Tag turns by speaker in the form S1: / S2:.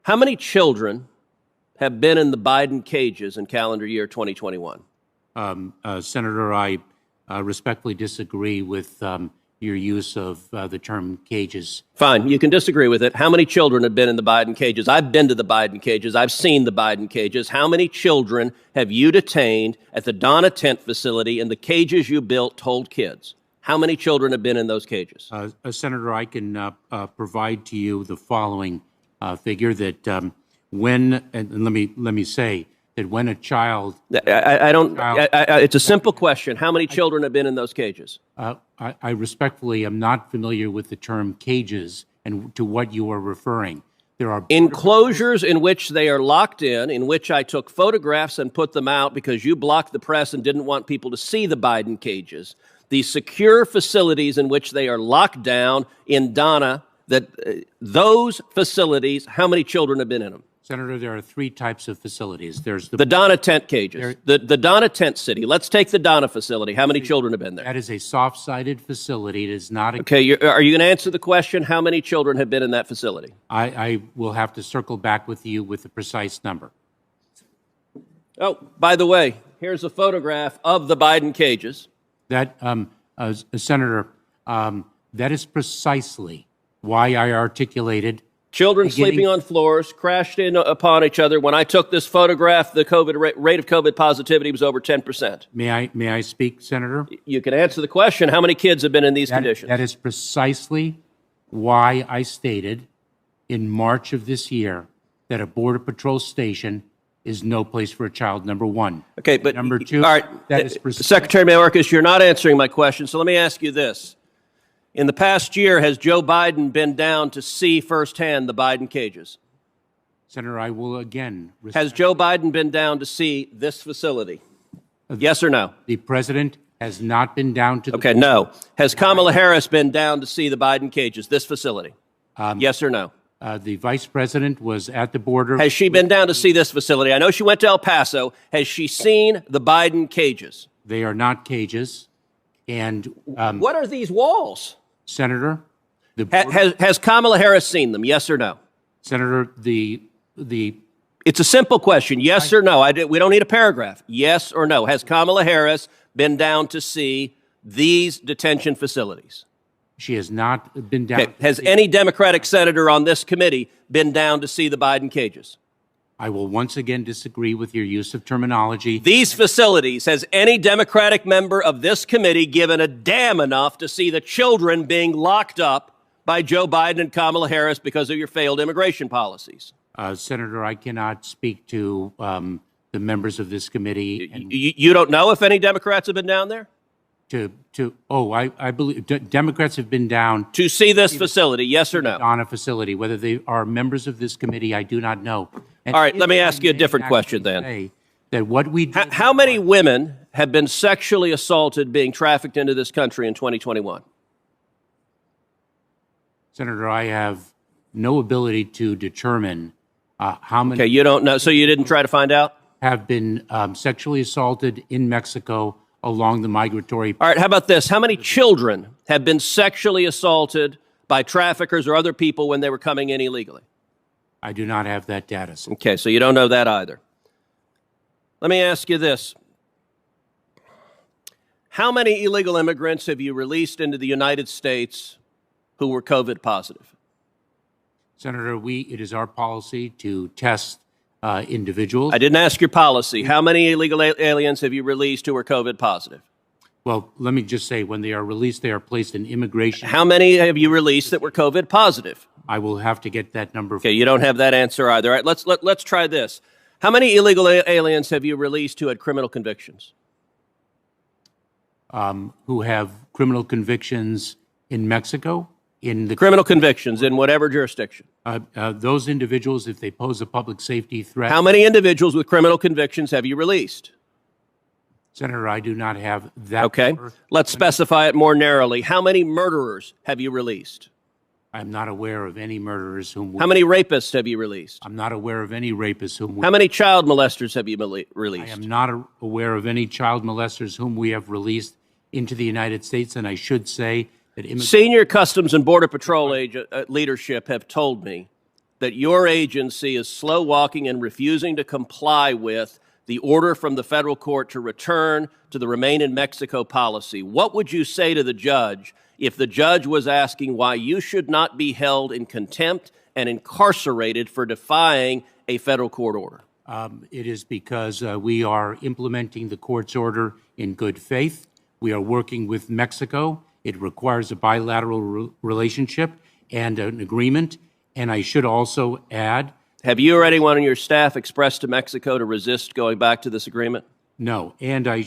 S1: How many children have been in the Biden cages in calendar year 2021?
S2: Senator, I respectfully disagree with your use of the term cages.
S1: Fine, you can disagree with it. How many children have been in the Biden cages? I've been to the Biden cages. I've seen the Biden cages. How many children have you detained at the Donna Tent facility in the cages you built to hold kids? How many children have been in those cages?
S2: Senator, I can provide to you the following figure that when, and let me say that when a child,
S1: it's a simple question. How many children have been in those cages?
S2: I respectfully am not familiar with the term cages and to what you are referring. There are
S1: enclosures in which they are locked in which I took photographs and put them out because you blocked the press and didn't want people to see the Biden cages. The secure facilities in which they are locked down in Donna, those facilities, how many children have been in them?
S2: Senator, there are three types of facilities. There's
S1: the Donna Tent cages, the Donna Tent City. Let's take the Donna facility. How many children have been there?
S2: That is a soft-sided facility. It is not a...
S1: Okay, are you going to answer the question, how many children have been in that facility?
S2: I will have to circle back with you with the precise number.
S1: Oh, by the way, here's a photograph of the Biden cages.
S2: That, Senator, that is precisely why I articulated...
S1: Children sleeping on floors, crashed in upon each other. When I took this photograph, the rate of COVID positivity was over 10%.
S2: May I speak, Senator?
S1: You can answer the question. How many kids have been in these conditions?
S2: That is precisely why I stated in March of this year that a Border Patrol station is no place for a child, number one.
S1: Okay, but
S2: number two,
S1: all right, Secretary Mayorkas, you're not answering my question, so let me ask you this. In the past year, has Joe Biden been down to see firsthand the Biden cages?
S2: Senator, I will again...
S1: Has Joe Biden been down to see this facility? Yes or no?
S2: The president has not been down to the...
S1: Okay, no. Has Kamala Harris been down to see the Biden cages, this facility? Yes or no?
S2: The vice president was at the border.
S1: Has she been down to see this facility? I know she went to El Paso. Has she seen the Biden cages?
S2: They are not cages. And
S1: what are these walls?
S2: Senator,
S1: has Kamala Harris seen them? Yes or no?
S2: Senator,
S1: it's a simple question. Yes or no? We don't need a paragraph. Yes or no? Has Kamala Harris been down to see these detention facilities?
S2: She has not been down.
S1: Okay. Has any Democratic senator on this committee been down to see the Biden cages?
S2: I will once again disagree with your use of terminology.
S1: These facilities, has any Democratic member of this committee given a damn enough to see the children being locked up by Joe Biden and Kamala Harris because of your failed immigration policies?
S2: Senator, I cannot speak to the members of this committee.
S1: You don't know if any Democrats have been down there?
S2: I believe Democrats have been down
S1: to see this facility, yes or no?
S2: On a facility. Whether they are members of this committee, I do not know. And
S1: all right, let me ask you a different question then.
S2: That what we
S1: how many women have been sexually assaulted being trafficked into this country in 2021?
S2: Senator, I have no ability to determine how many.
S1: Okay, you don't know, so you didn't try to find out?
S2: Have been sexually assaulted in Mexico along the migratory.
S1: All right, how about this? How many children have been sexually assaulted by traffickers or other people when they were coming in illegally?
S2: I do not have that data.
S1: Okay, so you don't know that either. Let me ask you this. How many illegal immigrants have you released into the United States who were COVID positive?
S2: Senator, it is our policy to test individuals.
S1: I didn't ask your policy. How many illegal aliens have you released who are COVID positive?
S2: Well, let me just say, when they are released, they are placed in immigration.
S1: How many have you released that were COVID positive?
S2: I will have to get that number.
S1: Okay, you don't have that answer either. All right, let's try this. How many illegal aliens have you released who had criminal convictions?
S2: Who have criminal convictions in Mexico? In the
S1: criminal convictions in whatever jurisdiction?
S2: Those individuals, if they pose a public safety threat.
S1: How many individuals with criminal convictions have you released?
S2: Senator, I do not have that.
S1: Okay, let's specify it more narrowly. How many murderers have you released?
S2: I'm not aware of any murderers whom...
S1: How many rapists have you released?
S2: I'm not aware of any rapists whom...
S1: How many child molesters have you released?
S2: I am not aware of any child molesters whom we have released into the United States, and I should say that...
S1: Senior Customs and Border Patrol leadership have told me that your agency is slow walking and refusing to comply with the order from the federal court to return to the Remain in Mexico policy. What would you say to the judge if the judge was asking why you should not be held in contempt and incarcerated for defying a federal court order?
S2: It is because we are implementing the court's order in good faith. We are working with Mexico. It requires a bilateral relationship and an agreement. And I should also add,
S1: have you or anyone on your staff expressed to Mexico to resist going back to this agreement?
S2: no, and I